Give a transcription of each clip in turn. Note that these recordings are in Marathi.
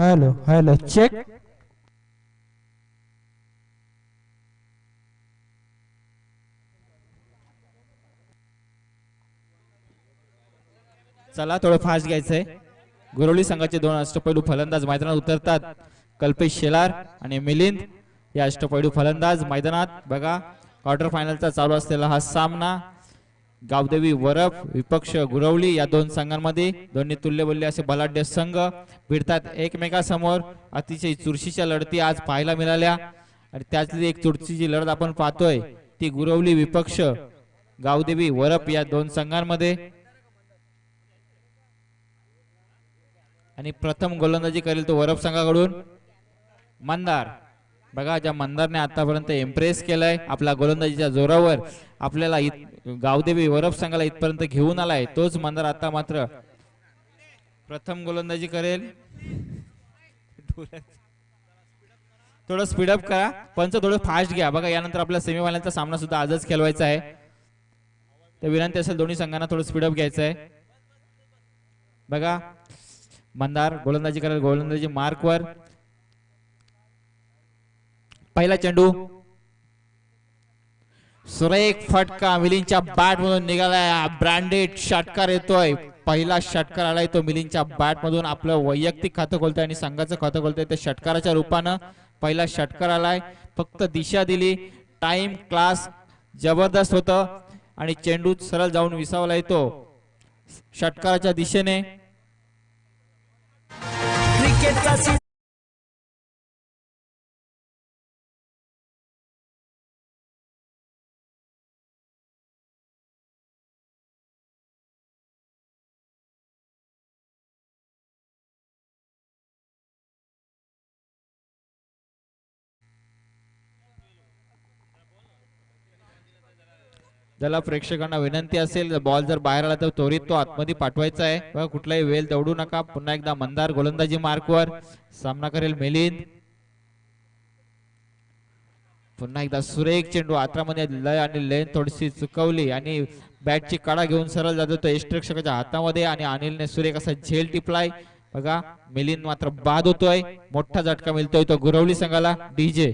Hello hello check. चला थोडं फास्ट घ्यायचंय. गुरवली संघाचे दोन अष्टपैलू फलंदाज मैदानात उतरतात. कल्पेश शेलार आणि मिलिंद या अष्टपैलू फलंदाज मैदानात. बघा क्वार्टर फायनलचा चालू असलेला हा सामना गावदेवी वरप विपक्ष गुरवली या दोन संघांमध्ये दोन्ही तुल्यबल्य असे बलाढ्य संघ भिडतात एकमेकांसमोर. अतिशय चुरशीच्या लढती आज पाहायला मिळाल्या आणि त्यातली एक चुरशीची लढत आपण पाहतोय ती गुरवली विपक्ष गावदेवी वरप या दोन संघांमध्ये. आणि प्रथम गोलंदाजी करेल तो वरप संघाकडून मंदार. बघा ज्या मंदारने आतापर्यंत इम्प्रेस केलाय आपल्या गोलंदाजीच्या जोरावर आपल्याला गावदेवी वरप संघाला इथपर्यंत घेऊन आलाय तोच मंदार आता मात्र प्रथम गोलंदाजी करेल. थोडं स्पीडअप करा पंच थोडं फास्ट घ्या. बघा यानंतर आपल्या सेमीफायनलचा सामना सुद्धा आजच खेळवायचा आहे तर विनंती असेल दोन्ही संघांना थोडं स्पीडअप घ्यायचं आहे. बघा मंदार गोलंदाजी करेल गोलंदाजी मार्कवर. पहिला चेंडू सुरेख फटका मिलिंदच्या बॅट मधून निघालाय. ब्रँडेड षटकार येतोय. पहिला षटकार आलाय तो मिलिंदच्या बॅट मधून. आपलं वैयक्तिक खातं खोलतोय आणि संघाचं खातं खोलतोय त्या षटकाराच्या रूपानं पहिला षटकार आलाय. फक्त दिशा दिली. टाइम क्लास जबरदस्त होतं आणि चेंडू सरळ जाऊन विसावला येतो षटकाराच्या दिशेने. ज्याला प्रेक्षकांना विनंती असेल बॉल जर बाहेर आला तर त्वरित तो आतमध्ये पाठवायचा आहे. बघा कुठलाही वेळ दौडू नका. पुन्हा एकदा मंदार गोलंदाजी मार्कवर. सामना करेल मिलिंद. पुन्हा एकदा सुरेख चेंडू आत्रामध्ये लय आणि लेन थोडीशी चुकवली आणि बॅटची कडा घेऊन सरळ जातो तो यष्टीरक्षकाच्या हातामध्ये आणि अनिलने सुरेख असा झेल टिपलाय. बघा मिलिंद मात्र बाद होतोय. मोठा झटका मिळतोय तो गुरवली संघाला. डीजे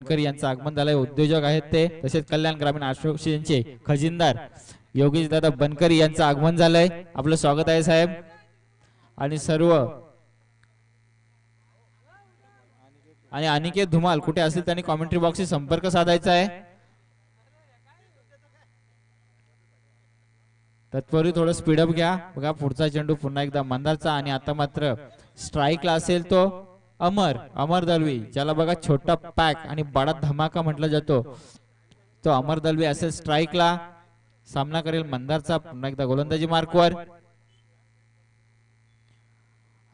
यांचं आगमन झालंय. उद्योजक आहेत ते तसेच कल्याण ग्रामीण असोसिएशनचे खजिनदार योगेश दादा बनकरी यांचं आगमन झालंय. आपलं स्वागत आहे साहेब. आणि सर्व आणि अनिकेत धुमाल कुठे असेल त्यांनी कॉमेंट्री बॉक्सशी संपर्क साधायचा आहे. तत्पूर्वी थोडं स्पीडअप घ्या. बघा पुढचा चेंडू पुन्हा एकदा मंदारचा आणि आता मात्र स्ट्राईकला असेल तो अमर दलवी ज्याला बघा छोटा पॅक आणि बडा धमाका म्हटला जातो तो अमर दलवी असेल स्ट्राईकला. सामना करेल मंदारचा. पुन्हा एकदा गोलंदाजी मार्कवर.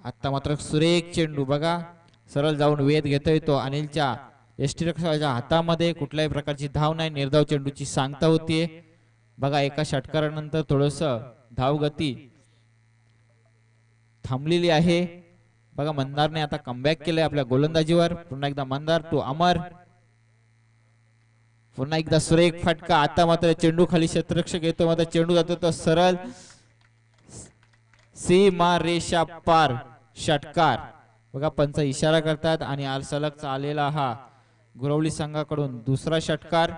आता मात्र सुरेख चेंडू बघा सरळ जाऊन वेध घेतोय तो अनिलच्या यष्टीरक्षकाच्या हातामध्ये. कुठल्याही प्रकारची धाव नाही. निर्धाव चेंडूची सांगता होतीये. बघा एका षटकारानंतर थोडस धाव गती थांबलेली आहे. बघा मंदारने आता कमबॅक केलंय आपल्या गोलंदाजीवर. पुन्हा एकदा मंदार तो अमर. पुन्हा एकदा सुरेख फटका. आता मात्र चेंडू खाली क्षेत्ररक्षक येतो मात्र चेंडू जातो तो सरळ सीमा रेषा पार षटकार. बघा पंच इशारा करतात आणि सलग आलेला हा गुरवली संघाकडून दुसरा षटकार.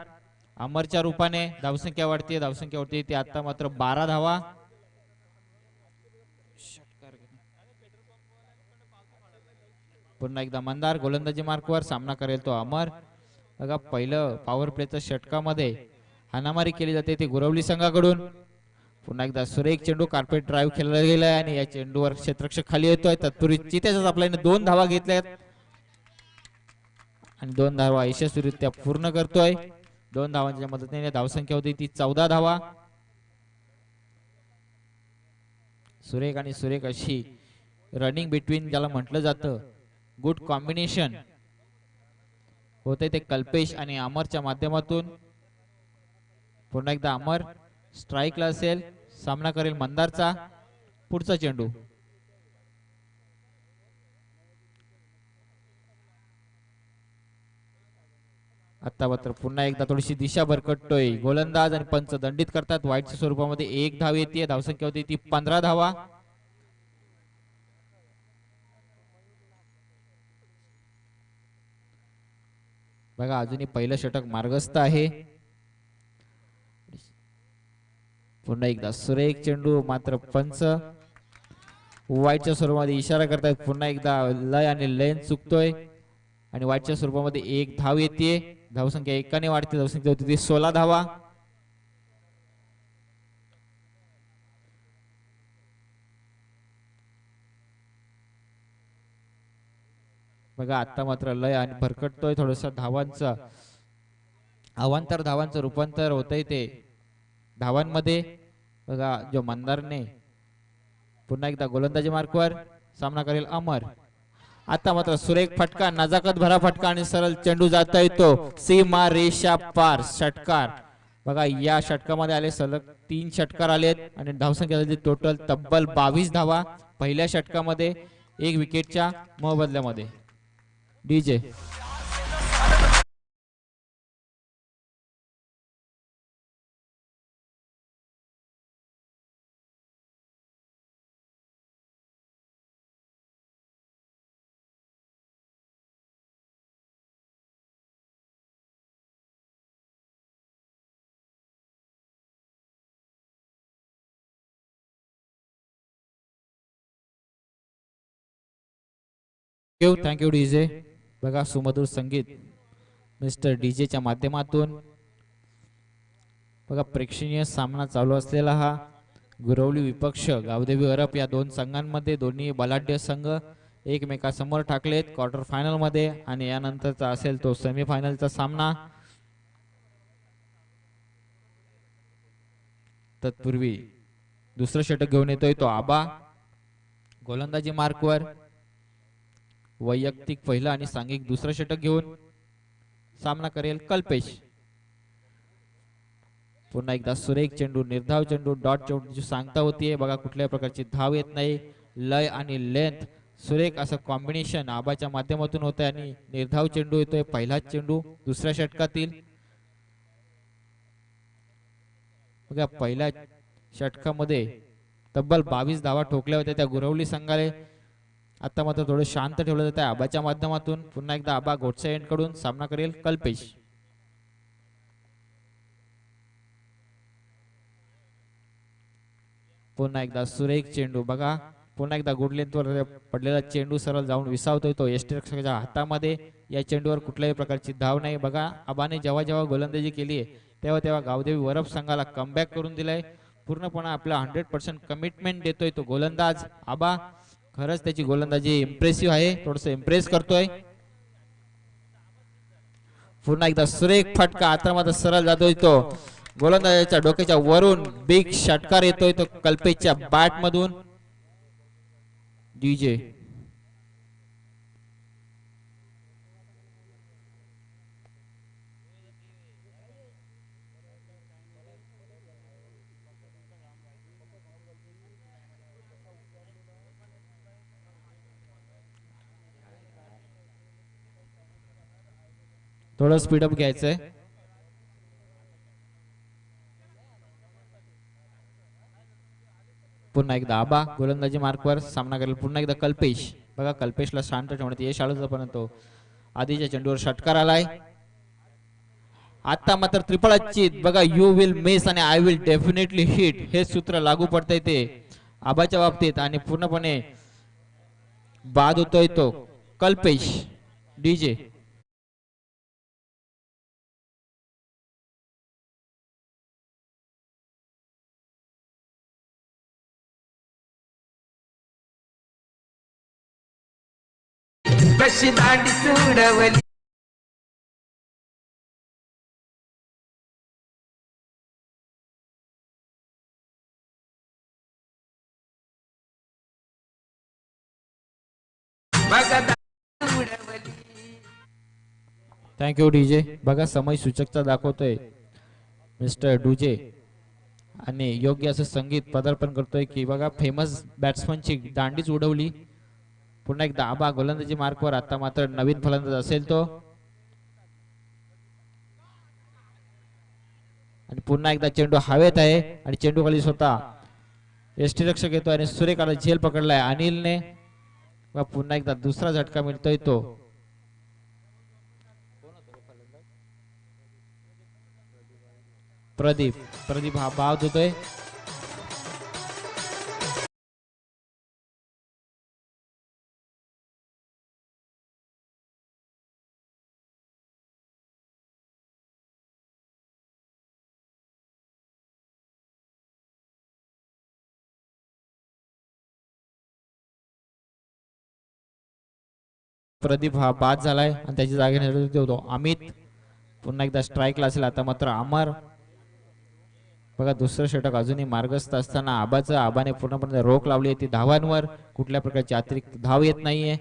अमरच्या रूपाने धावसंख्या वाढते ती आता मात्र 12 धावा. पुन्हा एकदा मंदार गोलंदाजी मार्कवर. सामना करेल तो अमर. बघा पहिलं पॉवर प्लेच्या षटकामध्ये हाणामारी केली जाते ती गुरवली संघाकडून. पुन्हा एकदा सुरेख चेंडू कार्पेट ड्राईव्ह खेळला गेलाय आणि या चेंडूवर क्षेत्ररक्षक खाली येतोय. तत्पूर्वी चित्याच्याच आपल्याने 2 धावा घेतल्यात आणि 2 धावा यशस्वीरित्या पूर्ण करतोय. 2 धावांच्या मदतीने धावसंख्या होती ती 14 धावा. सुरेख आणि सुरेख अशी रनिंग बिटवीन ज्याला म्हटलं जातं गुड कॉम्बिनेशन होते ते कल्पेश आणि अमरच्या माध्यमातून. पुन्हा एकदा अमर स्ट्राईकला असेल, सामना करेल मंदारचा. पुढचा चेंडू आता मात्र पुन्हा एकदा थोडीशी दिशा भरकटतोय गोलंदाज आणि पंच दंडित करतात. वाईटच्या स्वरूपामध्ये एक धाव येते. धावसंख्या होती ती 15 धावा. बघा अजूनही पहिलं षटक मार्गस्थ आहे. पुन्हा एकदा सुरेख चेंडू, मात्र पंच वाईटच्या स्वरूपामध्ये इशारा करतायत. पुन्हा एकदा लय आणि लेन चुकतोय आणि वाईटच्या स्वरूपामध्ये एक धाव येते. धावसंख्या एकाने वाढते. धावसंख्या होती ती 16 धावा. बघा आता मात्र लय आणि भरकटतोय. थोडस धावांचं अवांतर धावांचं रूपांतर होतंय ते धावांमध्ये. बघा जो मंदारने पुन्हा एकदा गोलंदाजी मार्कवर सामना करेल अमर. आता मात्र सुरेख फटका, नजाकत भरा फटका आणि सरळ चेंडू जाता येतो सीमा रेषा पार. षटकार बघा या षटकामध्ये आले सलग 3 षटकार आलेत आणि धावसंख्या झाली टोटल तब्बल 22 धावा पहिल्या षटकामध्ये 1 विकेटच्या मोबदल्यामध्ये. DJ thank you DJ. बघा सुमधुर संगीत मिस्टर डीजेच्या माध्यमातून बघा प्रेक्षणीय सामना चालू असलेला हा गुरवली विपक्ष गावदेवी अरब या दोन संघांमध्ये. दोन्ही बलाढ्य संघ एकमेकासमोर टाकलेत क्वार्टर फायनल मध्ये आणि यानंतरचा असेल तो सेमीफायनलचा सामना. तत्पूर्वी दुसरं षटक घेऊन येतोय तो आबा. गोलंदाजी मार्कवर वैयक्तिक पहिलं आणि सांघिक दुसरं षटक घेऊन सामना करेल कल्पेश. पुन्हा एकदा सुरेख चेंडू, निर्धाव चेंडू, डॉट चेंडूची सांगता होतीये. बघा कुठल्याही प्रकारची धाव येत नाही. लय आणि लेंथ सुरेख असं कॉम्बिनेशन आबाच्या माध्यमातून होत आहे आणि निर्धाव चेंडू येतोय पहिलाच चेंडू दुसऱ्या षटकातील. बघा पहिल्या षटकामध्ये तब्बल 22 धावा ठोकल्या होत्या त्या गुरवली संघाने. आता मात्र थोडं शांत ठेवलं जात आहे आबाच्या माध्यमातून. पुन्हा एकदा आबा गोडसे एंड कडून सामना करेल कल्पेश. पुन्हा एकदा सुरेख चेंडू. बघा पुन्हा एकदा गुड लेंथवर पडलेला चेंडू सरळ जाऊन विसावतोय तो यष्टीरक्षकाच्या हातामध्ये. या चेंडूवर कुठल्याही प्रकारची धाव नाही. बघा आबाने जेव्हा जेव्हा गोलंदाजी केली आहे तेव्हा तेव्हा गावदेवी वरप संघाला कमबॅक करून दिलाय. पूर्णपणे आपला 100% कमिटमेंट देतोय तो गोलंदाज आबा. खरंच त्याची गोलंदाजी इम्प्रेसिव्ह आहे. थोडस इम्प्रेस करतोय. पुन्हा एकदा सुरेख फटका. आता मात्र सरळ जातोय तो गोलंदाजाच्या डोक्याच्या वरून. बिग षटकार येतोय तो कल्पेशच्या बॅट मधून. डीजे थोडं स्पीडअप घ्यायचंय. पुन्हा एकदा आबा गोलंदाजी मार्कवर सामना करेल. पुन्हा एकदा कल्पेश. बघा कल्पेशला शांत ठेवण्यात यश आलं परंतु आधीच्या चेंडूवर षटकार आलाय. आता मात्र त्रिफळ चित. बघा यू विल मिस आणि आय विल डेफिनेटली हिट हे सूत्र लागू पडतंय ते आबाच्या बाबतीत आणि पूर्णपणे बाद होतोय तो कल्पेश. डीजे कशी दांडी सोडवली थँक्यू डीजे. बघा समय सूचकता दाखवतोय मिस्टर डूजे आणि योग्य असं संगीत पदार्पण करतोय की बघा फेमस बॅट्समनची दांडीच उडवली. पुन्हा एकदा आबा गोलंदाजी मार्कवर. आता मात्र नवीन फलंदाज असेल तो. आणि पुन्हा एकदा चेंडू हवेत आहे आणि चेंडू खाली स्वतः यष्टीरक्षक येतो आणि सुरेखाला झेल पकडलाय अनिलने. पुन्हा एकदा दुसरा झटका मिळतोय तो. प्रदीप प्रदीप हा बाद होतोय. प्रदीप हा बाद झालाय आणि त्याची जागा नेतृत्व होतो अमित. पुन्हा एकदा स्ट्राईकला असेल. आता मात्र अमर. बघा दुसरं षटक अजूनही मार्गस्थ असताना आबाने पूर्णपणे रोख लावली आहे ती धावांवर. कुठल्या प्रकारची अतिरिक्त धाव येत नाहीये.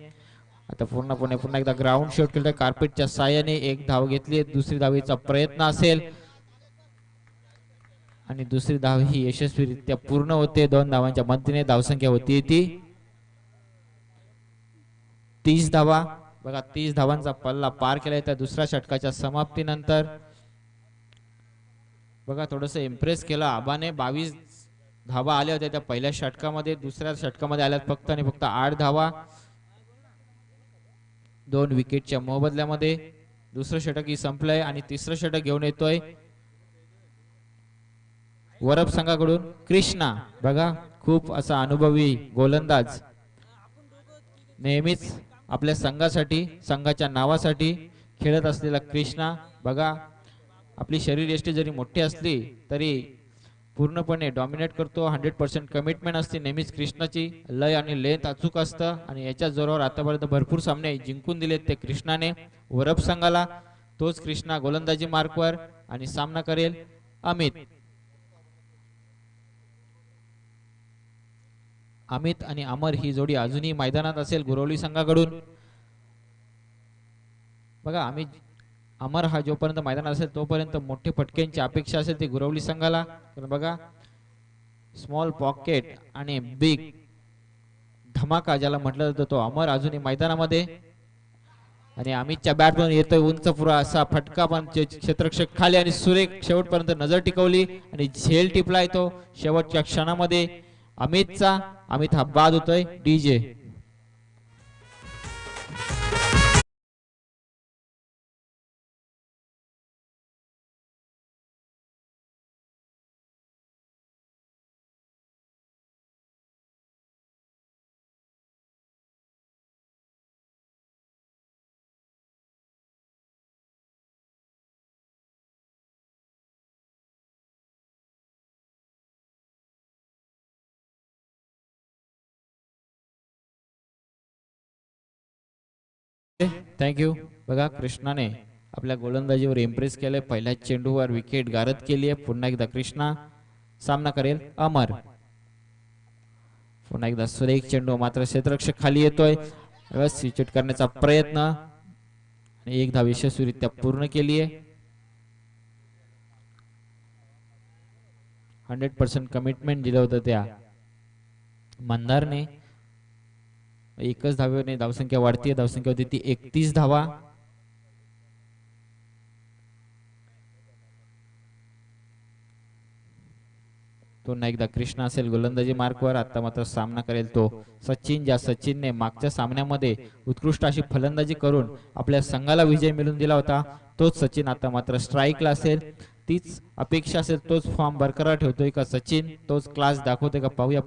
आता पूर्णपणे पुन्हा एकदा ग्राउंड शॉट केलं कार्पेटच्या साह्याने. एक धाव घेतली. दुसरी धावेचा प्रयत्न असेल आणि दुसरी धाव ही यशस्वीरित्या पूर्ण होते. 2 धावांच्या मदतीने धावसंख्या होती ती 30 धावा. बघा 30 धावांचा पल्ला पार केलाय त्या दुसऱ्या षटकाच्या समाप्तीनंतर. बघा थोडस इम्प्रेस केलं आबाने. 22 धावा आल्या होत्या त्या पहिल्या षटकामध्ये. दुसऱ्या षटकामध्ये आल्यात फक्त आणि फक्त 8 धावा 2 विकेटच्या मोबदल्यामध्ये. दुसरं षटक ही संपलंय आणि तिसरं षटक घेऊन येतोय वरप संघाकडून कृष्णा. बघा खूप असा अनुभवी गोलंदाज. नेहमीच आपल्या संघासाठी संघाच्या नावासाठी खेळत असलेला कृष्णा. बघा आपली शरीरयष्टी जरी मोठी असली तरी पूर्णपणे डॉमिनेट करतो. 100% कमिटमेंट असते नेहमीच कृष्णाची. लय आणि लेंथ अचूक असतं आणि याच्या जोरावर आतापर्यंत भरपूर सामने जिंकून दिलेत ते कृष्णाने वरप संघाला. तोच कृष्णा गोलंदाजी मार्कवर आणि सामना करेल अमित. अमित आणि अमर ही जोडी अजूनही मैदानात असेल गुरवली संघाकडून. बघा अमर हा जोपर्यंत मैदानात असेल तोपर्यंत मोठे फटक्यांची अपेक्षा असेल ती गुरवली संघाला. पण बघा स्मॉल पॉकेट आणि बिग धमाका ज्याला म्हटलं जातं तो अमर अजूनही मैदानामध्ये. आणि अमितच्या बॅटमधून येतोय उंच पुरा असा फटका पण क्षेत्ररक्षक खाली आणि सुरेख शेवटपर्यंत नजर टिकवली आणि झेल टिपलाय तो शेवटच्या क्षणामध्ये अमितचा. अमित हा बाद होतोय डीजे. थँक्यू. बघा कृष्णाने आपल्या गोलंदाजीवर इम्प्रेस केलंय. पहिल्या चेंडूवर विकेट गारद केली आहे. पुन्हा एकदा कृष्णा सामना करेल अमर. पुन्हा एकदा सुरेख चेंडू मात्र क्षेत्ररक्षक खाली येतोय. व्यवस्थित चिट करण्याचा प्रयत्न आणि एक धाव यशस्वीरित्या पूर्ण केली आहे. 100% कमिटमेंट दिलं होतं त्या मंदारने. एकच धावेने धावसंख्या वाढतीये. धावसंख्या होती ती 31 धावा. पुन्हा एकदा कृष्णा असेल गोलंदाजी मार्कवर. आता मात्र सामना करेल तो सचिन. ज्या सचिनने मागच्या सामन्यामध्ये उत्कृष्ट अशी फलंदाजी करून आपल्या संघाला विजय मिळवून दिला होता तोच सचिन आता मात्र स्ट्राईकला असेल. तीच अपेक्षा असेल. तोच फॉर्म बरकरार ठेवतोय का सचिन. तोच क्लास दाखवतोय का पाहूया.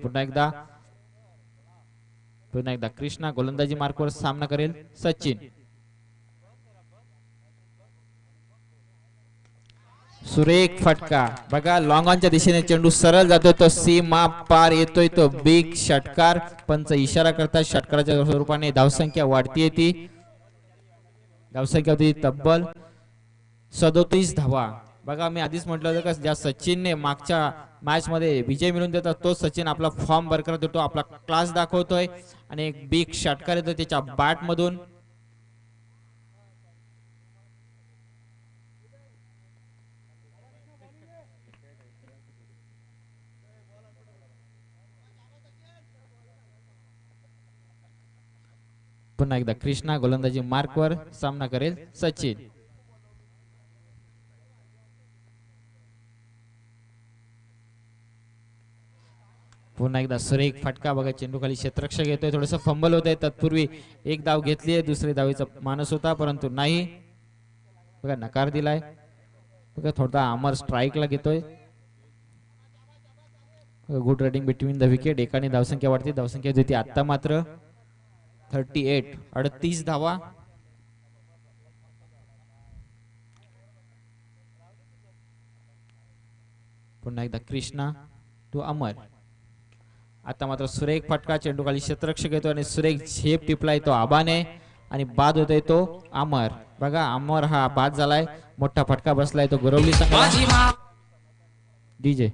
पुन्हा एकदा कृष्णा गोलंदाजी मार्कवर सामना करेल सचिन. सुरेख फटका. बघा लॉंग ऑनच्या दिशेने चेंडू सरळ जातोय तो सीमा पार येतोय तो बिग षटकार. पंच इशारा करतात षटकाराच्या स्वरूपाने धावसंख्या वाढतीये ती. धावसंख्या होती तब्बल 37 धावा. बघा मी आधीच म्हटलं होतं का ज्या सचिनने मागच्या मॅच मध्ये विजय मिळवून देतात तो सचिन आपला फॉर्म बरकरार देतो. आपला क्लास दाखवतोय आणि एक बिग षटकार येतो त्याच्या बॅट मधून. पुन्हा एकदा कृष्णा गोलंदाजी मार्कवर सामना करेल सचिन. पुन्हा एकदा सुरेख फटका बघा चेंडू खाली क्षेत्ररक्षक येतोय थोडस फंबल होत आहे. तत्पूर्वी एक धाव घेतली आहे दुसरी धावेचा मानस होता परंतु नाही बघा नकार दिलाय. बघा थोडा अमर स्ट्राईकला घेतोय. Good running between the wicket. एकाने धावसंख्या वाढते धावसंख्या होती आता मात्र 38 38 धावा. पुन्हा एकदा कृष्णा टू अमर. आता मात्र सुरेख फटका चेंडू खाली क्षेत्ररक्षक येतो आणि सुरेख झेप टिपलाय तो आबाने आणि बाद होतोय तो अमर. बघा अमर हा बाद झालाय मोठा फटका बसलाय तो गुरवली संघाला. डीजे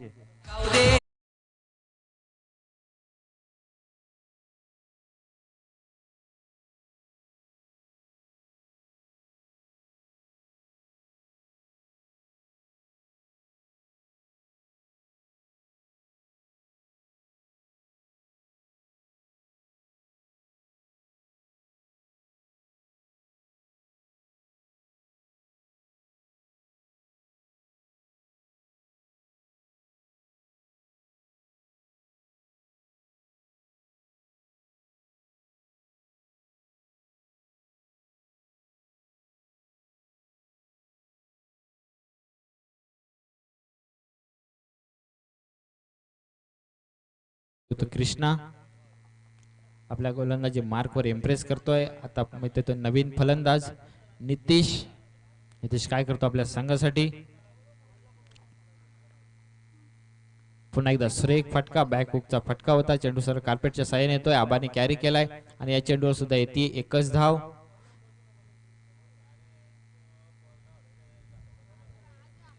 कृष्णा आपल्या गोलंदाजी मार्कवर इम्प्रेस करतोय. आता तो नवीन फलंदाज नितीश. नितीश काय करतो आपल्या संघासाठी. पुन्हा एकदा सुरेख फटका बॅक हुकचा फटका होता चेंडू सर कार्पेटच्या साह्याने येतोय. आबाने कॅरी केलाय आणि या चेंडूवर सुद्धा येते एकच धाव.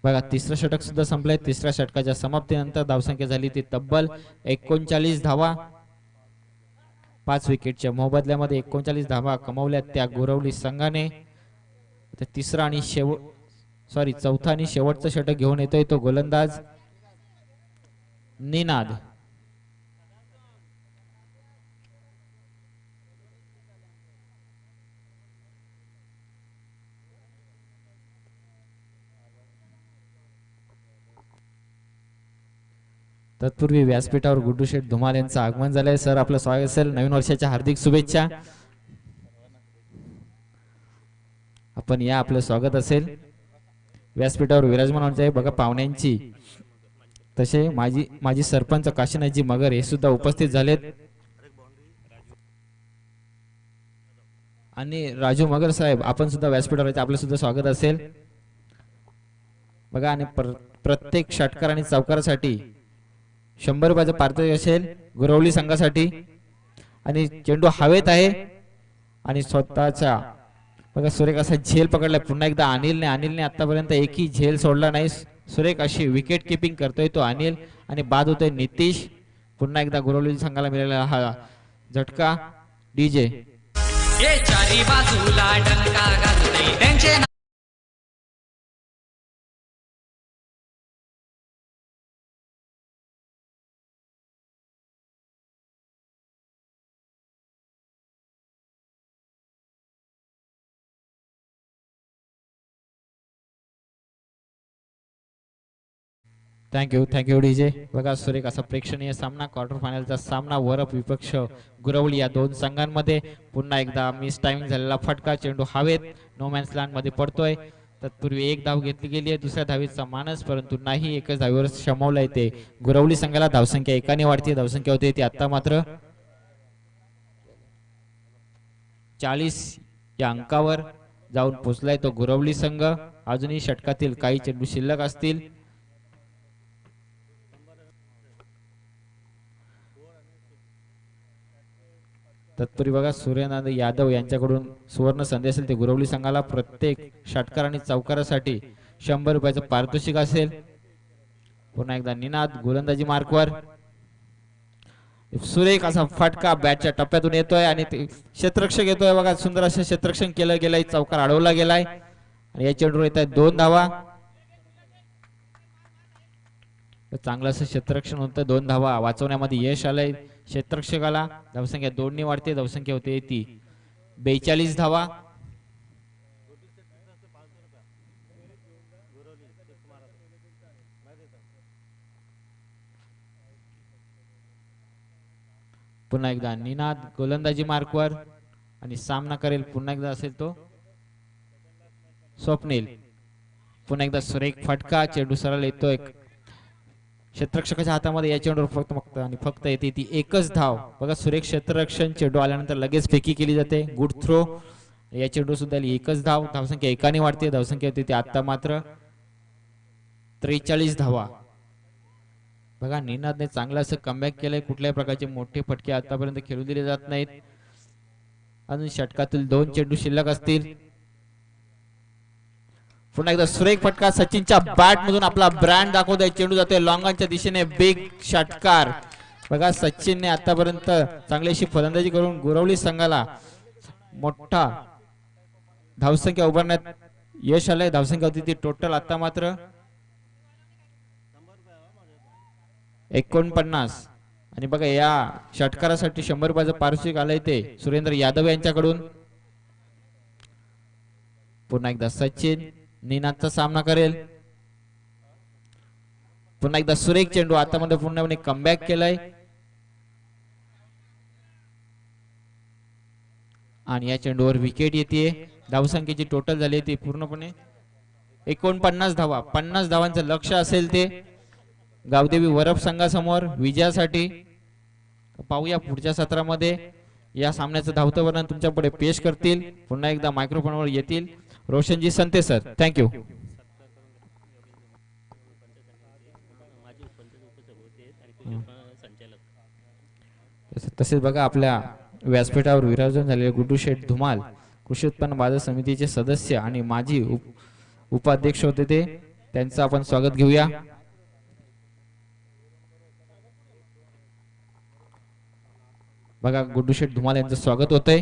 बघा तिसरं षटक सुद्धा संपलंय. तिसऱ्या षटकाच्या समाप्तीनंतर धावसंख्या झाली ती तब्बल 39 धावा. 5 विकेटच्या मोबदल्यामध्ये 39 धावा कमावल्या त्या गोरवली संघाने. तिसरा आणि चौथा आणि शेवटचं षटक घेऊन येतोय तो गोलंदाज निनाद. तत्पूर्वी व्यासपीठावर गुड्डू शेठ धुमाल यांचं आगमन झालंय. सर आपलं स्वागत असेल. नवीन वर्षाच्या हार्दिक शुभेच्छा. आपण या आपलं स्वागत असेल. व्यासपीठावर विराजमान होण्याचे बघा पाहुण्यांची तसे माजी सरपंच काशीनाथजी मगर हे सुद्धा उपस्थित झालेत आणि राजू मगर साहेब आपण सुद्धा व्यासपीठावर आपलं सुद्धा स्वागत असेल. बघा आणि प्रत्येक षटकार आणि चौकारासाठी 100 रुपयाचं पारितोषिक असेल गुरवली संघासाठी. आणि चेंडू हवेत आहे आणि स्वतःचा बघा सुरेख असा झेल पकडलाय पुन्हा एकदा अनिलने आतापर्यंत एकही झेल सोडला नाही. सुरेख अशी विकेट किपिंग करतोय तो अनिल आणि बाद होतोय नितीश. पुन्हा एकदा गुरवली संघाला मिळालेला हा झटका. डीजे चारी बाजूला डंका गाजतय त्यांचे थँक्यू डीजे. बघा सुरेख असा प्रेक्षणीय सामना क्वार्टर फायनलचा सामना वरप विपक्ष गुरवली या दोन संघांमध्ये. पुन्हा एकदा मिस टायमिंग झालेला फटका चेंडू हवेत नो मॅन्स लँड मध्ये पडतोय. तत्पूर्वी एक धाव घेतली गेली आहे दुसऱ्या धावेचा मानस परंतु नाही एकच धावेवर शमवलं येते गुरवली संघाला. धावसंख्या एकाने वाढते धावसंख्या होते ती आता मात्र 40 या अंकावर जाऊन पोहोचलाय तो गुरवली संघ. अजूनही षटकातील काही चेंडू शिल्लक असतील. तत्पूर्वी बघा सूर्यनाथ यादव यांच्याकडून सुवर्ण संदेश असेल ते गुरवली संघाला. प्रत्येक षटकार आणि चौकारासाठी 100 रुपयाचं पारितोषिक असेल. पुन्हा एकदा निनाद गोलंदाजी मार्कवर. सुरेख असा फटका बॅटच्या टप्प्यातून येतोय आणि क्षेत्ररक्षक येतोय बघा सुंदर असं क्षेत्ररक्षण केलं गेलंय. चौकार अडवला गेलाय आणि या चेंडूवर येत आहे 2 धावा. चांगलं असं क्षेत्ररक्षण होतं 2 धावा वाचवण्यामध्ये यश आलंय क्षेत्ररक्षकाला. धावसंख्या 2 ने वाढते धावसंख्या होते ती 42 धावा. पुन्हा एकदा निनाद गोलंदाजी मार्कवर आणि सामना करेल पुन्हा एकदा असेल तो स्वप्नील. पुन्हा एकदा सुरेख फटका, चेंडू सरळ येतोय क्षेत्ररक्षकाच्या हातामध्ये. या चेंडूवर फक्त येते ती एकच धाव. बघा सुरेख क्षेत्ररक्षण, चेंडू आल्यानंतर लगेच फेकी केली जाते, गुड थ्रो. या चेंडू सुद्धा एकच धाव. धावसंख्या एकाने वाढते. धावसंख्या होती ती आता मात्र 43 धावा. बघा निनादने चांगलं असं कमबॅक केलंय. कुठल्याही प्रकारचे मोठे फटके आतापर्यंत खेळू दिले जात नाहीत. अजून षटकातील 2 चेंडू शिल्लक असतील. पुन्हा एकदा सुरेख फटका, सचिनच्या बॅट मधून आपला ब्रँड दाखवतोय. चेंडू जातोय लॉंगांच्या दिशेने, बिग षटकार. बघा सचिनने आतापर्यंत चांगलीशी फलंदाजी करून गुरवली संघाला मोठा धावसंख्या उभारण्यात यश आलंय. धावसंख्या होती ती टोटल आता मात्र 49. आणि बघा या षटकारासाठी 100 रुपयाचं पारितोषिक आलंय ते सुरेंद्र यादव यांच्याकडून. पुन्हा एकदा सचिन निनादचा सामना करेल. पुन्हा एकदा सुरेख चेंडू आता मध्ये पूर्णपणे कमबॅक केलाय. आणि या चेंडूवर विकेट येते. धावसंख्येची टोटल झाली ती पूर्णपणे 49 धावा. 50 धावांचं लक्ष असेल ते गावदेवी वरप संघासमोर विजयासाठी. पाहूया पुढच्या सत्रामध्ये या सामन्याचं धावतं वर्णन तुमच्या पुढे पेश करतील. पुन्हा एकदा मायक्रोफोनवर येतील रोशनजी संते सर. थँक्यू. तसेच बघा आपल्या व्यासपीठावर विराजमान झालेले गुड्डू शेठ धुमाल कृषी उत्पन्न बाजार समितीचे सदस्य आणि माजी उपाध्यक्ष होते ते, त्यांचं आपण स्वागत घेऊया. बघा गुड्डू शेठ धुमाल यांचं स्वागत होतंय.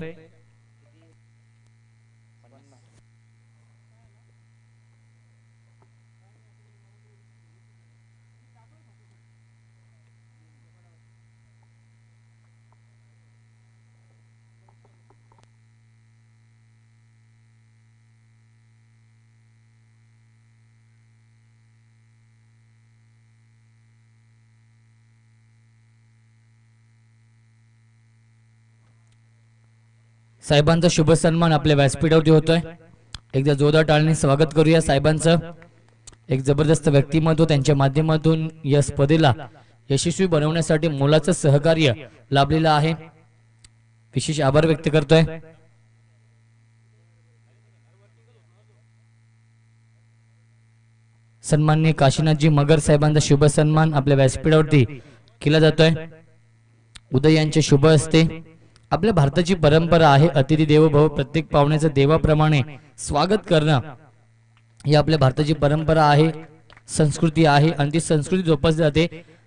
साहेबांचा शुभ सन्मान आपल्या व्यासपीठावरती होतोय. एकदा जोरदार टाळ्यांनी स्वागत करूया साहेबांचं. एक जबरदस्त व्यक्तिमत्व, त्यांच्या माध्यमातून या स्पर्धेला यशस्वी बनवण्यासाठी मोलाचं सहकार्य लाभलेलं आहे. विशेष आभार व्यक्त करतोय. सन्माननीय काशीनाथजी मगर साहेबांचा शुभ सन्मान आपल्या व्यासपीठावरती केला जातोय. उदय यांचे शुभ असते. आपल्या भारताची परंपरा आहे अतिथी देवो भव, प्रत्येक पाहुण्याचं देवाप्रमाणे स्वागत करणं ही आपल्या भारताची परंपरा आहे, संस्कृती आहे आणि ती संस्कृती जोपासली जाते.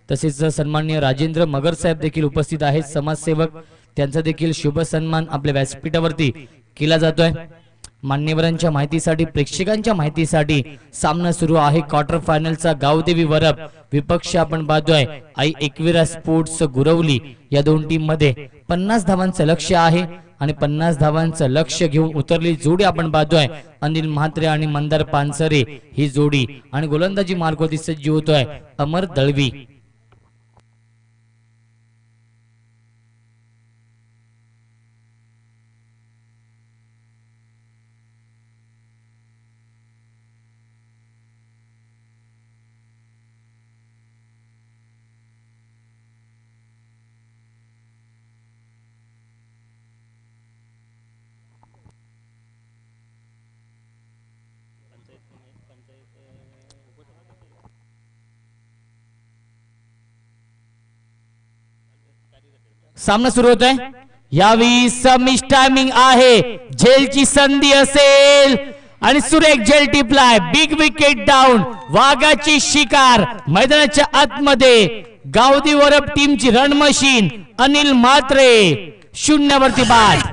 तसेच सन्माननीय राजेंद्र मगर साहेब देखील उपस्थित आहेत, समाजसेवक. त्यांचा देखील शुभ सन्मान आपल्या व्यासपीठावरती केला जातोय. मान्यवरांच्या माहितीसाठी, प्रेक्षकांच्या माहितीसाठी सामना सुरू आहे क्वार्टर फायनलचा. गावदेवी वरप विपक्ष आपण पाहतोय आई एकविरा स्पोर्ट्स गुरवली. या दोन टीम मध्ये 50 धावांचं लक्ष्य आहे आणि 50 धावांचं लक्ष्य घेऊन उतरली जोडी आपण पाहतोय अनिल म्हात्रे आणि मंदार पानसरे ही जोडी. आणि गोलंदाजी मार्गावरती सज्ज होतोय अमर दळवी. सामना सुरू होत आहे. यावेळी समिश टायमिंग आहे, झेलची संधी असेल आणि सुरेख झेल टिपलाय. बिग विकेट डाऊन, वाघाची शिकार मैदानाच्या आतमध्ये. गावदेवी वरप टीमची रन मशीन अनिल म्हात्रे 0 वरती बाद.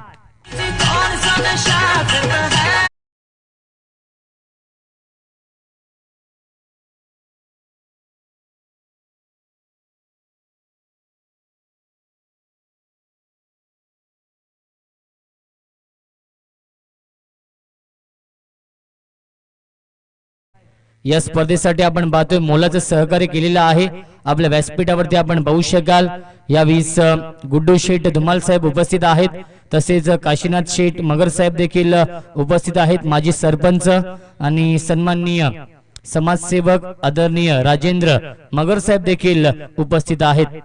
या स्पर्धेसाठी आपण पाहतोय मोलाचं सहकार्य केलेलं आहे. आपल्या व्यासपीठावरती आपण पाहू शकाल यावेळीस गुड्डू शेठ धुमाल साहेब उपस्थित आहेत, तसेच काशीनाथ शेठ मगर साहेब देखील उपस्थित आहेत. माजी सरपंच आणि सन्माननीय समाजसेवक आदरणीय राजेंद्र मगर साहेब देखील उपस्थित आहेत.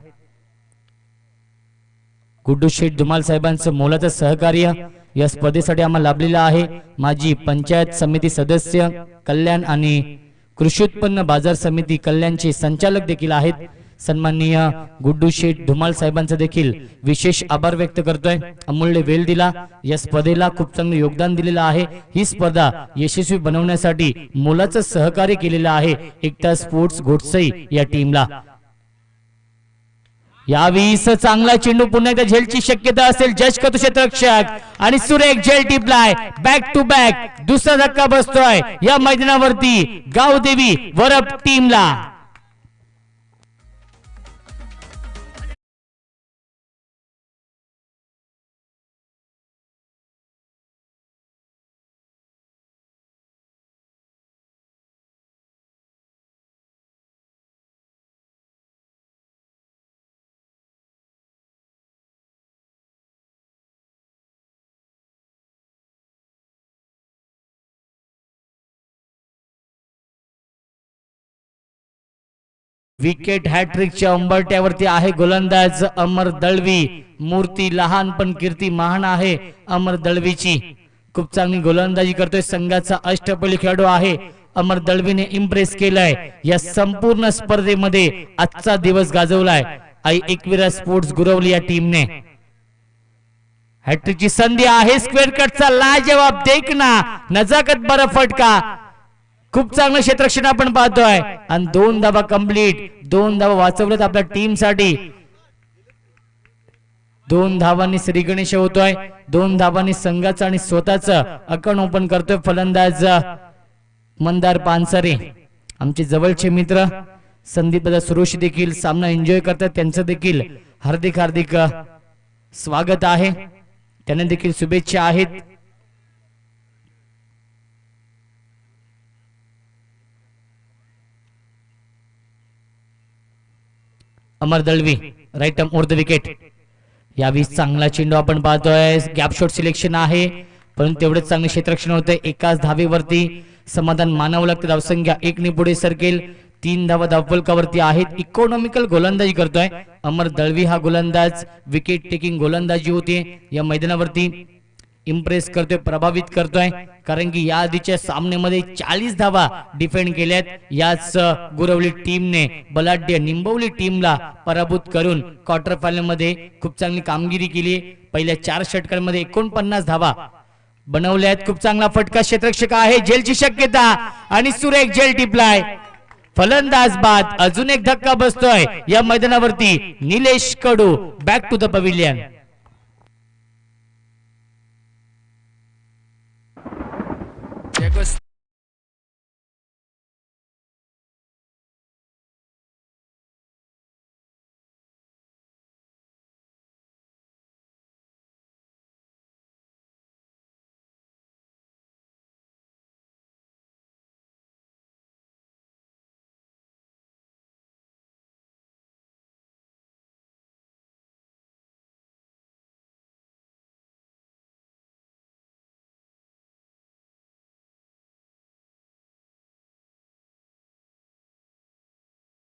गुड्डू शेठ धुमाल साहेबांचं मोलाचं सहकार्य या स्पर्धेसाठी आम्हाला लाभलेलं आहे. माजी पंचायत समिती सदस्य कल्याण आणि कृषी उत्पन्न बाजार समिती कल्याणचे संचालक देखील आहेत. सन्माननीय गुड्डू शेठ धुमाल साहेबांचं देखील विशेष आभार व्यक्त करतोय. अमूल्य वेळ दिला, या स्पर्धेला खूप चांगलं योगदान दिलेलं आहे. ही स्पर्धा यशस्वी बनवण्यासाठी मोलाचं सहकार्य केलेलं आहे एकता स्पोर्ट्स घोटसई या टीमला. यावेळीस चांगला चेंडू पुन्हा एकदा झेलची शक्यता असेल. जज करतो क्षेत्ररक्षक आणि सुरेख झेल टिपलाय. बॅक टू बॅक दुसरा धक्का बसतोय या मैदानावरती गावदेवी वरप टीमला. विकेट हॅट्रिकच्या उंबरट्यावरती आहे गोलंदाज अमर दळवी. मूर्ती लहान पण कीर्ती महान आहे अमर दळवीची. खूप चांगली गोलंदाजी करतोय. संघाचा अष्टपैलू खेळाडू आहे. अमर दळवीने इम्प्रेस केलाय या संपूर्ण स्पर्धेमध्ये. आजचा दिवस गाजवलाय आई एकविरा स्पोर्ट्स गुरवली या टीमने. हॅट्रिकची संधी आहे. स्क्वेअर कटचा लाजवाब देखना नजाकत बरा फटका. खूप चांगलं क्षेत्ररक्षण आपण पाहतोय आणि 2 धावा कंप्लीट. 2 धावा वाचवल्यात आपल्या टीम साठी. 2 धावांनी श्री गणेश होतोय. 2 धावांनी संघाचा आणि स्वतःचा अकाउंट ओपन करतोय फलंदाज मंदार पानसरे. आमचे जवळचे मित्र संदीप दादा सुरोशी देखील सामना एन्जॉय करतात. त्यांचं देखील हार्दिक हार्दिक स्वागत आहे. त्यांना देखील शुभेच्छा आहेत. Amar Dalvi right arm over the wicket. यावेळी चांगला चेंडू आपण पाहतोय. गॅप शॉट सिलेक्शन आहे परंतु तेवढेच चांगले क्षेत्ररक्षण होते. एकाच धावेवरती समाधान मानावं लागतं. धावसंख्या 1 ने पुढे सरकेल. 3 धावा धावफलकावरती आहेत. इकॉनॉमिकल गोलंदाजी करतोय अमर दळवी. हा गोलंदाज विकेट टेकिंग गोलंदाजी होती या मैदानावरती. इम्प्रेस करतोय, प्रभावित करतोय, कारण की या आधीच्या सामन्यामध्ये 40 धावा डिफेंड केल्यात. याच गुरवली टीमने बलाढ्य निंबवली टीमला पराभूत करून क्वार्टर फायनल मध्ये खूप चांगली कामगिरी केली. पहिल्या 4 षटकांमध्ये 49 धावा बनवल्यात. खूप चांगला फटका क्षेत्ररक्षक आहे. झेलची शक्यता आणि सुरेख झेल टिपलाय. फलंदाज बाद. अजून एक धक्का बसतोय या मैदानावरती. निलेश कडू बॅक टू द पविलियन.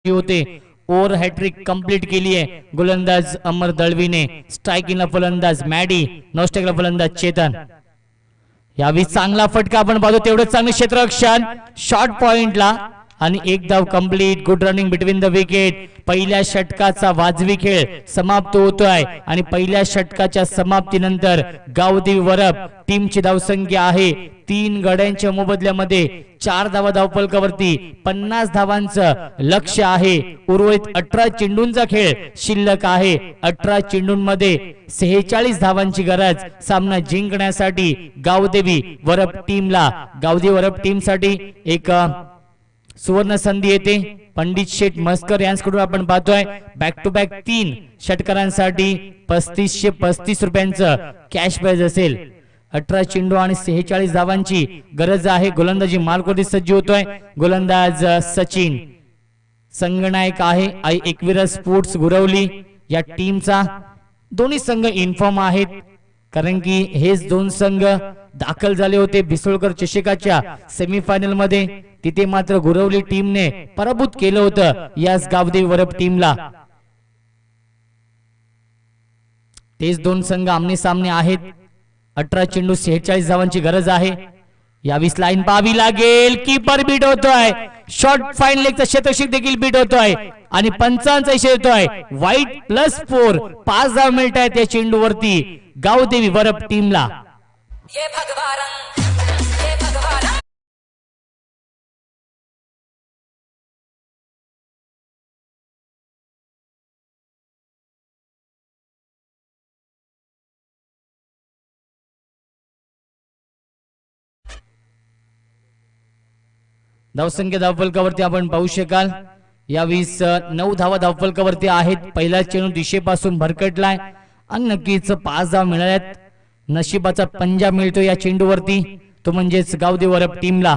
होते. ओव्हर हॅट्रिक कंप्लीट केली आहे गोलंदाज अमर दळवीने. स्ट्रायकिंगला फलंदाज मॅडी, नॉस्टॅकला फलंदाज चेतन. यावेळी चांगला फटका आपण पाहतो. तेवढं चांगलं क्षेत्ररक्षण शॉर्ट पॉइंटला आणि 1 धाव complete. Good running between the wicket. पहिल्या षटकाचा वाजवी खेळ समाप्त होतोय आणि पहिल्या षटकाच्या समाप्तीनंतर गावदेवी वरप टीमची धावसंख्या आहे 3 गड्यांच्या मोबदल्यामध्ये 4 धावा धावफलकावरती. 50 धावांचं लक्ष्य आहे. उर्वरित 18 चेंडूंचा खेळ शिल्लक आहे. 18 चेंडूंमध्ये 46 धावांची गरज सामना जिंकण्यासाठी गावदेवी वरप टीमला. गावदेवी वरप टीमसाठी एक सुवर्ण संधी येते. पंडित शेठ मस्कर यांच्याकडून आपण पाहतोय बॅक टू बॅक 3 षटकारांसाठी 3535 रुपयांचं कॅश प्राइज असेल. 18 चेंडू आणि 46 धावांची गरज आहे. गोलंदाजी मार्कवरती सज्ज होतोय गोलंदाज सचिन. संघनायक आहे आई एकविरा स्पोर्ट्स गुरवली या टीमचा. दोन्ही संघ इन्फॉर्म आहेत कारण की हेच दोन संघ दाखल झाले होते बिसोळकर चषकाच्या सेमीफायनल मध्ये. तिथे मात्र गुरवली टीमने पराभूत केलं होतं याच गावदेवी वरप टीमला. तेच दोन संघ आमने सामने आहेत. 18 चेंडू 46 धावांची गरज आहे. यावीस लाईन पाहावी लागेल. कीपर बीट होतोय. शॉर्ट फाईन लेगचा क्षेत्ररक्षक देखील बीट होतोय आणि पंचांचा इशारा येतोय. वाईट +4 5 धाव मिळत आहेत या चेंडूवरती गावदेवी वरप टीमला. धावसंख्या धावफलकावरती आपण पाहू शकाल. यावीस 9 धावा धावफलकावरती आहेत. पहिला चेंडू दिशेपासून भरकटलाय आणि नक्कीच 5 धाव मिळाल्यात. नशिबाचा पंजा मिळतो या चेंडूवरती तो म्हणजेच गावदेवी वरप टीमला.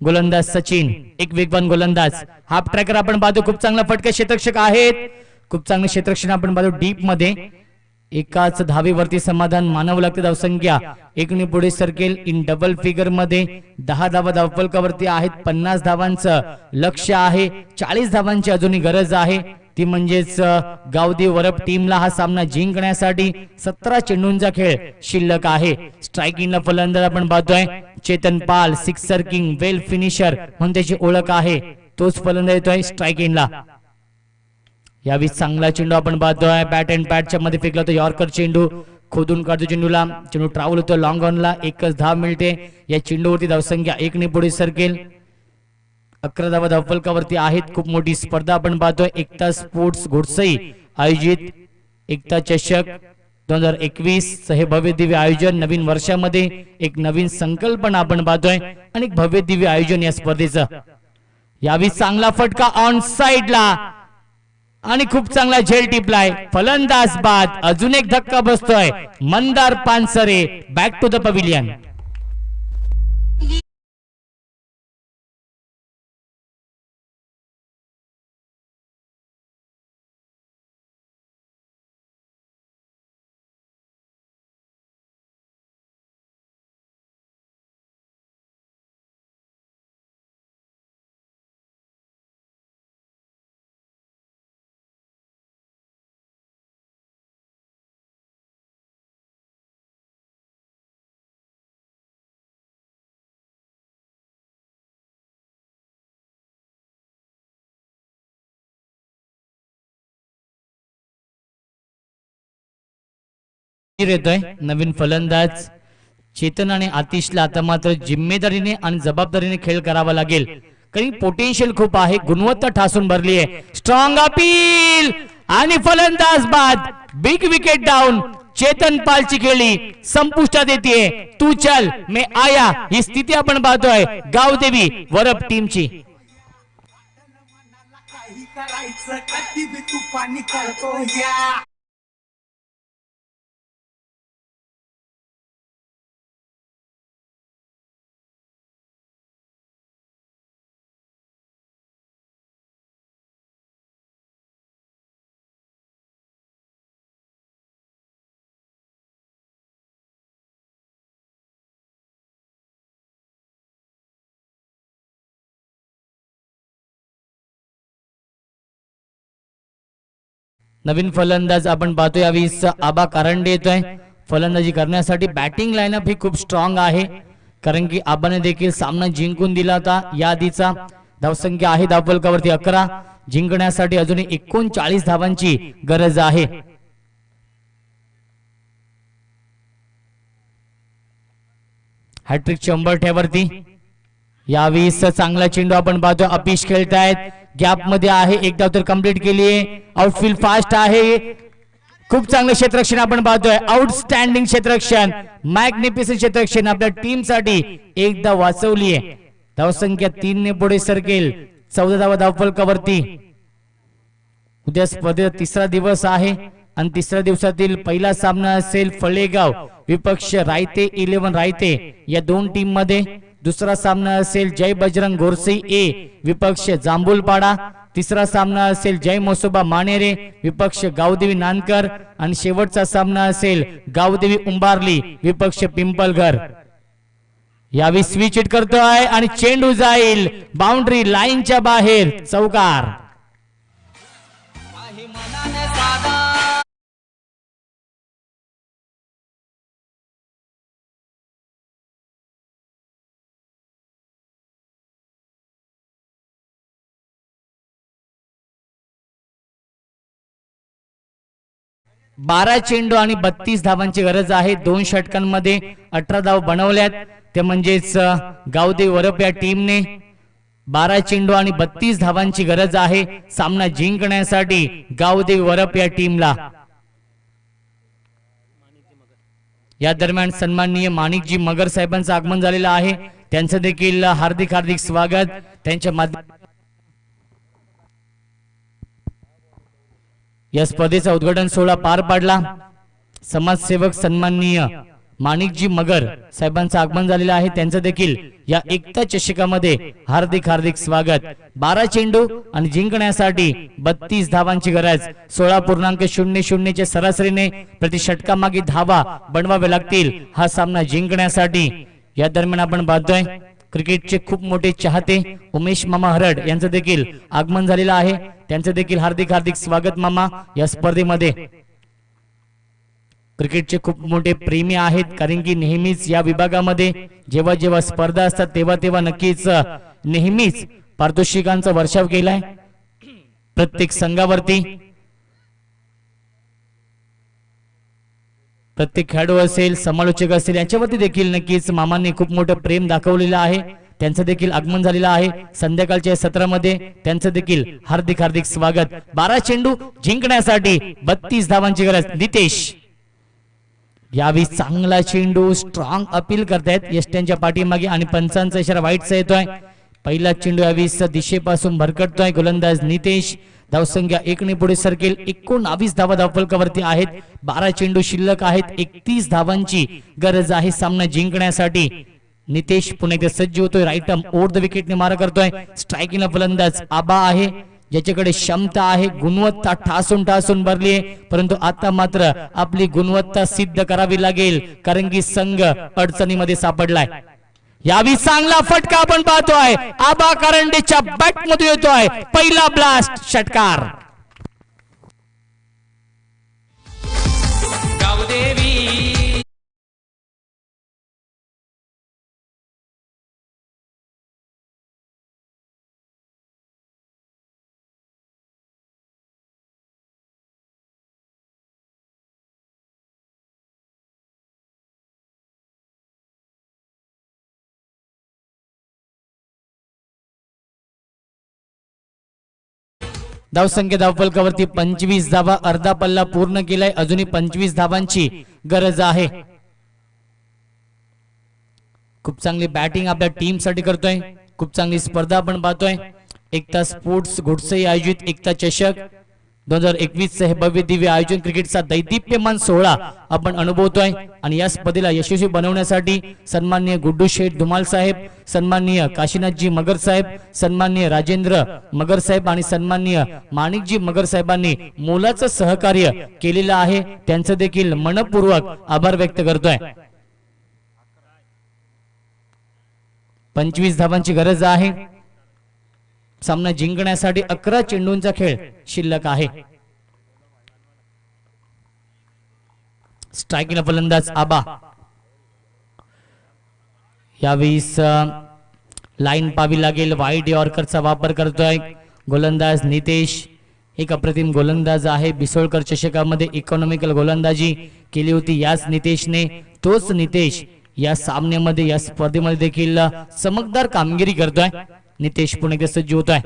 गोलंदाज सचिन एक वेगवान गोलंदाज. हाफ ट्रॅकर आपण पाहतो. खूप चांगला फटका क्षेत्ररक्षक आहेत. खूप चांगले क्षेत्ररक्षण आपण पाहतो डीप मध्ये. एकाच धावेवरती समाधान मानावं लागते. धावसंख्या एकने पुढे सरकेल इन डबल फिगर मध्ये. 10 धावा धावफलकावरती आहेत. 50 धावांचं लक्ष्य आहे. 40 धावांची अजूनही गरज आहे ती म्हणजेच गावदेवी वरप टीमला हा सामना जिंकण्यासाठी 17 चेंडूंचा खेळ शिल्लक आहे. स्ट्रायकिंगला फलंदाज आपण पाहतोय चेतन पाल. सिक्सर किंग वेल फिनिशर म्हणून त्याची ओळख आहे. तोच फलंदाज येतोय स्ट्रायकिंगला. यावेळी चांगला चेंडू आपण पाहतोय. बॅट अँड पॅडच्या मध्ये फेकला तो यॉर्कर चेंडू. खोदून काढतो चेंडूला. चेंडू ट्रॅव्हल होतो लॉंग ऑनला. एकच धाव मिळते या चेंडूवरती. धावसंख्या एकने पुढे सरकेल. 11 धावा धावफलकावरती आहेत. खूप मोठी स्पर्धा आपण पाहतोय. एकता स्पोर्ट्स घोडसई आयोजित एकता चषक 2021 हे भव्य दिव्य आयोजन. नवीन वर्षामध्ये एक नवीन संकल्पना आपण पाहतोय आणि एक भव्य दिव्य आयोजन या स्पर्धेचं. यावेळी चांगला फटका ऑन साइडला आणि खूप चांगला झेल टिपलाय. फलंदाज बाद. अजून एक धक्का बसतोय. Mandar Pansare back to the pavilion. येतोय नवीन फलंदाज चेतन आणि आतिशला. आता मात्र जिम्मेदारीने आणि जबाबदारीने खेळ करावा लागेल कारण पोटेन्शियल खूप आहे. गुणवत्ता ठासून भरली आहे. स्ट्रॉंग अपील आणि फलंदाज बाद. Big wicket down. चेतन पालची खेळी संपुष्टात येते. तू चल मैं आया ही स्थिती आपण पाहतोय गावदेवी वरप टीमची. नवीन फलंदाज आपण पाहतोय यावेळी आबा कारंडे येतोय फलंदाजी करण्यासाठी. बॅटिंग लाईनअप ही खूप स्ट्रॉंग आहे कारण की आबाने देखील सामना जिंकून दिला होता. या आधीचा धावसंख्या आहे धावफलकावरती 11. जिंकण्यासाठी अजूनही 39 धावांची गरज आहे. हॅट्रिक चंबरठ्यावरती यावेळी चांगला चेंडू आपण पाहतो. अपिश खेळतायत. गॅप मध्ये आहे. एक धाव तर कंप्लीट केली आहे. आउटफील्ड फास्ट आहे. खूप चांगलं क्षेत्ररक्षण आपण पाहतोय. आउटस्टँडिंग क्षेत्ररक्षण. मॅग्निफिसंट क्षेत्ररक्षण आपल्या टीम साठी एकदा वाचवली आहे. धावसंख्या 3 ने पुढे सरकेल. 14 धावा धावफलकावरती. उद्या स्पर्धेचा 3रा दिवस आहे. आणि तिसऱ्या दिवसातील पहिला सामना असेल फळेगाव विपक्ष रायते 11 रायते या दोन टीम मध्ये. दुसरा सामना असेल जय बजरंग गोरसे ए विपक्ष जांभूलपाडा. तिसरा सामना असेल जय मोसोबा मानेरे विपक्ष गावदेवी नानकर. आणि शेवटचा सामना असेल गावदेवी उंबारली विपक्ष पिंपलघर. यावेळी स्विच हिट करतोय आणि चेंडू जाईल बाउंड्री लाईनच्या बाहेर, चौकार. काही मनाने साधा 12 चेंडू आणि 32 धावांची गरज आहे. 2 षटकांमध्ये 18 धाव बनवल्यात, ते म्हणजेच गावदेवी वरप या टीमने. 12 चेंडू आणि 32 धावांची गरज आहे सामना जिंकण्यासाठी गावदेवी वरप या टीमला. या दरम्यान सन्माननीय माणिकजी मगर साहेबांचं आगमन झालेलं आहे, त्यांचं देखील हार्दिक हार्दिक स्वागत. त्यांच्या या स्पर्धेचा उद्घाटन सोहळा पार पाडला. समाजसेवक सन्माननीय माणिकजी मगर साहेबांचं आगमन झालेलं आहे, त्यांचं देखील या एकता चषकामध्ये हार्दिक हार्दिक स्वागत. 12 चेंडू आणि जिंकण्यासाठी 32 धावांची गरज. 16.00 च्या सरासरीने प्रति षटकामागे धावा बनवाव्या लागतील हा सामना जिंकण्यासाठी. या दरम्यान आपण पाहतोय क्रिकेटचे खूप मोठे चाहते उमेश मामा हरड यांचं देखील आगमन झालेलं आहे, त्यांचं देखील हार्दिक हार्दिक स्वागत मामा या स्पर्धेमध्ये. क्रिकेटचे खूप मोठे प्रेमी आहेत, कारण की नेहमीच या विभागामध्ये जेव्हा जेव्हा स्पर्धा असतात तेव्हा तेव्हा नक्कीच नेहमीच पारितोषिकांचा वर्षाव केलाय प्रत्येक संघावरती. प्रत्येक खेळाडू असेल, समालोचक असेल, यांच्यावरती देखील नक्कीच मामांनी खूप मोठं प्रेम दाखवलेलं आहे, त्यांचं देखील आगमन झालेलं आहे संध्याकाळच्या सत्रामध्ये. त्यांचं देखील हार्दिक हार्दिक स्वागत. 12 चेंडू जिंकण्यासाठी 32 धावांची गरज. नितेश यावेळी चांगला चेंडू, स्ट्रॉंग अपील करतायत यष्ट्यांच्या पाठीमागे आणि पंचांचा इशारा वाईटचा येतोय. पहिला चेंडू यावेळी दिशेपासून भरकटतोय. गोलंदाज नितेश धावसंख्या 1 ने पुढे सरकेल. 19 धावा धावफलकावरती आहेत. 12 चेंडू शिल्लक आहेत. 31 धावांची गरज आहे सामना जिंकण्यासाठी. नितेश पुन्हा एकदा सज्ज होतोय. राईट आर्म ओव्हर द विकेटने मारा करतोय. स्ट्रायकिंगला फलंदाज आबा आहे, ज्याच्याकडे क्षमता आहे, गुणवत्ता ठासून ठासून भरली आहे, परंतु आता मात्र आपली गुणवत्ता सिद्ध करावी लागेल, कारण की संघ अडचणीमध्ये सापडलाय. यावी चांगला फटका आपण पाहतोय, आबा करंडेच्या बॅट मध्ये येतोय. पहिला ब्लास्ट, षटकार. गावदेवी धावसंख्या धावफलकावरती 25 धावा, अर्धा पल्ला पूर्ण केलाय. अजूनही 25 धावांची गरज आहे. खूप चांगली बॅटिंग आपल्या टीम साठी करतोय. खूप चांगली स्पर्धा आपण पाहतोय. एकता स्पोर्ट्स घोडसई आयोजित एकता चषक 2021 हे भव्य दिव्य आयोजन क्रिकेटचा दैदिप्यमान सोहळा आपण अनुभवतोय. आणि या स्पर्धेला यशस्वी बनवण्यासाठी सन्माननीय गुड्डू शेठ धुमाल साहेब, सन्माननीय काशीनाथजी मगर साहेब, सन्माननीय राजेंद्र मगर साहेब आणि सन्माननीय माणिकजी मगर साहेबांनी मोलाचं सहकार्य केलेलं आहे, त्यांचं देखील मनपूर्वक आभार व्यक्त करतोय. 25 धावांची गरज आहे सामना जिंकण्यासाठी. 11 चेंडूंचा खेळ शिल्लक आहे. स्ट्रायकिंगला फलंदाज आबा. यावेळी लाईन पावी लागेल. वाईड यॉर्करचा वापर करतोय गोलंदाज नितेश. एक अप्रतिम गोलंदाज आहे. बिसोळकर चषकामध्ये इकॉनॉमिकल गोलंदाजी केली होती याच नितेशने. तोच नितेश या सामन्यामध्ये, या स्पर्धेमध्ये देखील चमकदार कामगिरी करतोय. नितेश पुणे एकदा सज्ज होतोय.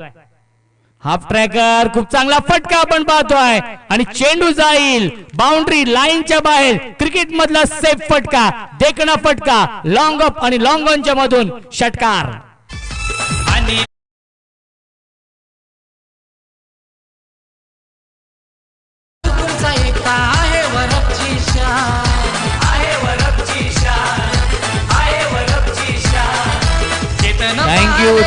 हाफ ट्रॅकर, खूप चांगला फटका आपण पाहतोय आणि चेंडू जाईल बाउंड्री लाईनच्या बाहेर. क्रिकेट मधला सेफ फटका, देखणा फटका, लॉंग अप आणि लॉंग ऑनच्या मधून षटकार. आणि तुमचा एक आता आहे वरची शान, आहे वरची शान, आहे वरची शान. Chetan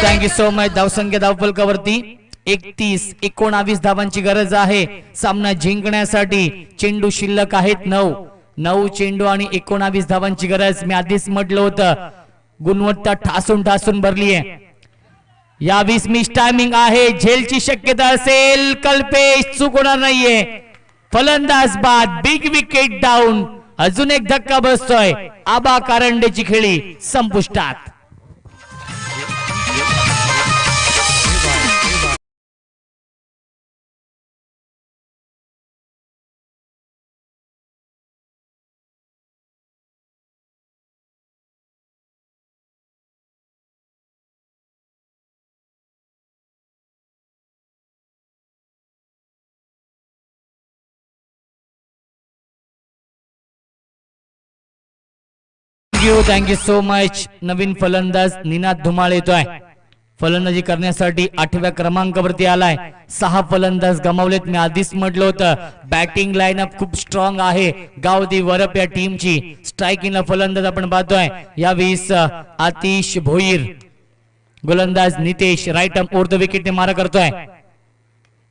thank you so much. धावसंख्या धावफलकावरती 31-19 धावांची गरज आहे सामना जिंकण्यासाठी. चेंडू शिल्लक आहेत 9 चेंडू आणि 19 धावांची गरज. मी आधीच म्हटलं होतं गुणवत्ता ठासून भरली आहे. या 20 मिस टायमिंग आहे. झेलची शक्यता असेल. कल्पेश चूक होणार नाहीये. फलंदाज बाद. Big wicket down. अजून एक धक्का बसतोय. आबा कारंडेची खेळी संपुष्टात. Thank you so much. नवीन फलंदाज निनाद धुमाळ येतोय फलंदाजी करण्यासाठी. 8व्या क्रमांकावरती आलाय. 6 फलंदाज गमावलेत. मी आधीच म्हटलं होतं बॅटिंग लाईनअप खूप स्ट्रॉंग आहे गावदी वरप या टीमची. स्ट्रायकिंगला फलंदाज आपण पाहतोय यावेळेस आतिश भोईर. गोलंदाज Nitesh right arm over the wicket ने मारा करतोय.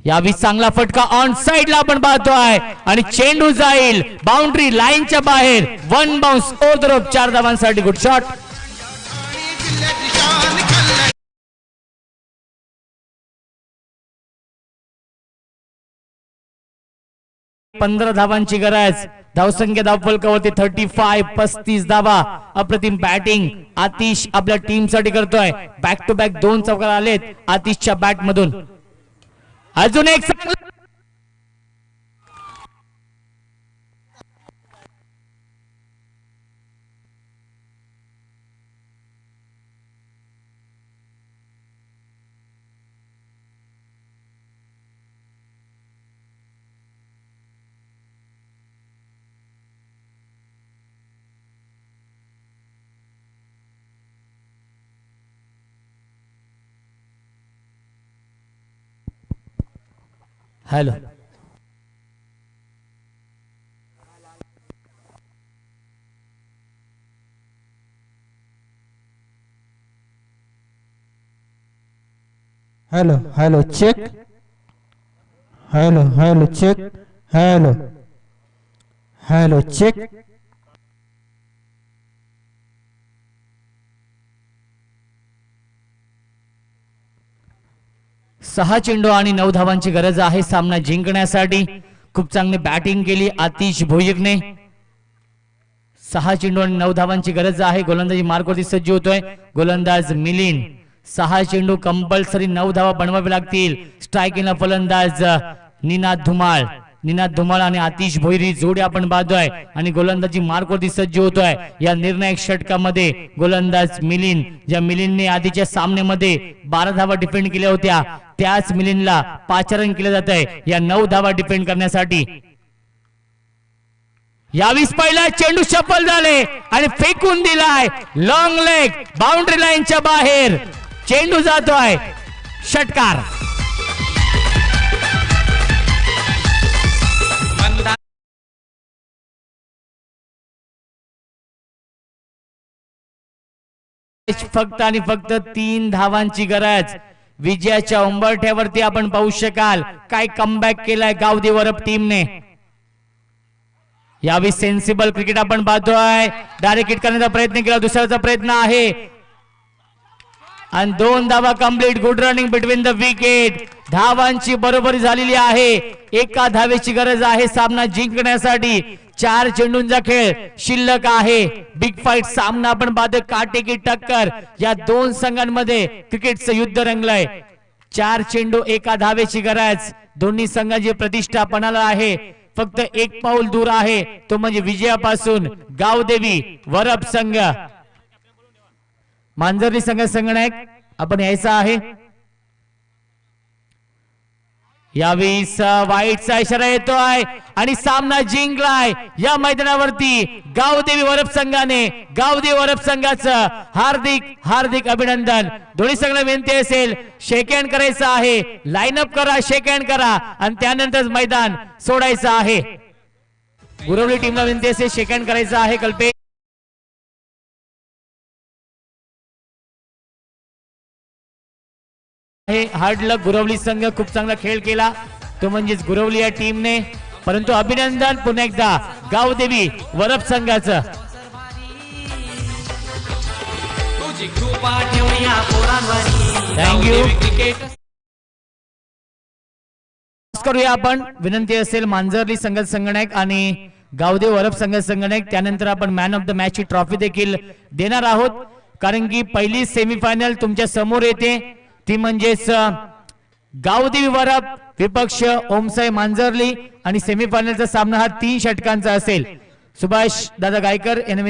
यावेळी चांगला फटका ऑन साइडला आपण पाहतोय आणि चेंडू जाईल बाउंड्री लाईनच्या बाहेर. 1 बाउन्स ओव्हर द रोप. 4 धावांसाठी गुड शॉट. 15 धावांची गरज. धावसंख्या धावफलकावरती 35 धावा. अप्रतिम बॅटिंग आतिश आपल्या टीम साठी करतोय. बॅक टू बॅक 2 चौकार आलेत आतिशच्या बॅट मधून. अजून एक hello hello hello check. Hello hello check. Hello hello check. सहा चेंडू आणि 9 धावांची गरज आहे सामना जिंकण्यासाठी. खूप चांगली बॅटिंग केली आतिश भोईरने. 6 चेंडू आणि 9 धावांची गरज आहे. गोलंदाजी मार्गवरती सज्ज होतोय गोलंदाज मिलिंद. 6 चेंडू कंपल्सरी 9 धावा बनवावे लागतील. स्ट्रायकिंगला फलंदाज निनाद धुमाळ आणि आतिश भोईर ही जोडी आपण पाहतोय आणि गोलंदाजी मार्गवरती सज्ज होतोय. या निर्णायक षटकामध्ये गोलंदाज मिलिंद, ज्या मिलिंदने आधीच्या सामन्यामध्ये 12 धावा डिफेंड केल्या होत्या त्याच मिलिंदला पाचारण केलं जात आहे या 9 धावा डिफेंड करण्यासाठी. यावीस पहिला चेंडू सफल झाले आणि फेकून दिलाय लॉंग लेग बाउंड्री लाईनच्या बाहेर. चेंडू जातोय षटकार. फक्त आणि फक्त 3 धावांची गरज. विजयाच्या उंबरठ्यावरती आपण पाहू शकाल काय कमबॅक केलाय गावदी वरप टीमने. यावेळी सेन्सिबल क्रिकेट आपण पाहतोय. डायरेक्ट हिट करण्याचा प्रयत्न केला. दुसऱ्याचा प्रयत्न आहे आणि 2 धावा complete. Good running between the wicket. धावांची बरोबरी झालेली आहे. 1 धावेची गरज आहे सामना जिंकण्यासाठी. 4 चेंडूंचा खेळ शिल्लक आहे. बिग फाईट सामना आपण पाहतोय. काटेकी टक्कर या 2 संघांमध्ये क्रिकेटचं युद्ध रंगलंय. 4 चेंडू 1 धावेची गरज. दोन्ही संघाची प्रतिष्ठा पणाला आहे. फक्त 1 पाऊल दूर आहे तो म्हणजे विजयापासून गावदेवी वरप संघ. मांजर्ली संघ संगणक आपण यायचा आहे. यावेळी वाईटचा इशारा येतोय आणि सामना जिंकलाय या मैदानावरती गावदेवी वरप संघाने. गावदेवी वरप संघाचं हार्दिक हार्दिक अभिनंदन. दोन्ही संघाला विनंती असेल शेक हँड करायचं आहे. लाईन अप करा, शेक हँड करा आणि त्यानंतर मैदान सोडायचं आहे. गुरवली टीमला विनंती असेल सेकंड करायचं आहे कल्पेश. हार्ड लक गुरवली संघ खूप चांगला खेळ केला तो म्हणजेच गुरवली या टीमने. परंतु अभिनंदन पुन्हा एकदा गावदेवी वरप संघाचं. तुझी कृपा ठेवूया पोरांवरी Thank you. क्रिकेट करूया आपण. विनंती असेल मांजरली संघ संगणक आणि गावदेव वरप संघ संगणक. त्यानंतर आपण मॅन ऑफ द मॅच ची ट्रॉफी देखील देणार आहोत कारण की पहिली सेमीफायनल तुमच्या समोर येते ती म्हणजेच गावदेवी वरप विपक्ष ओमसाई मांजरली आणि सेमीफायनलचा सामना हा 3 षटकांचा असेल. सुभाष दादा गायकर यांनी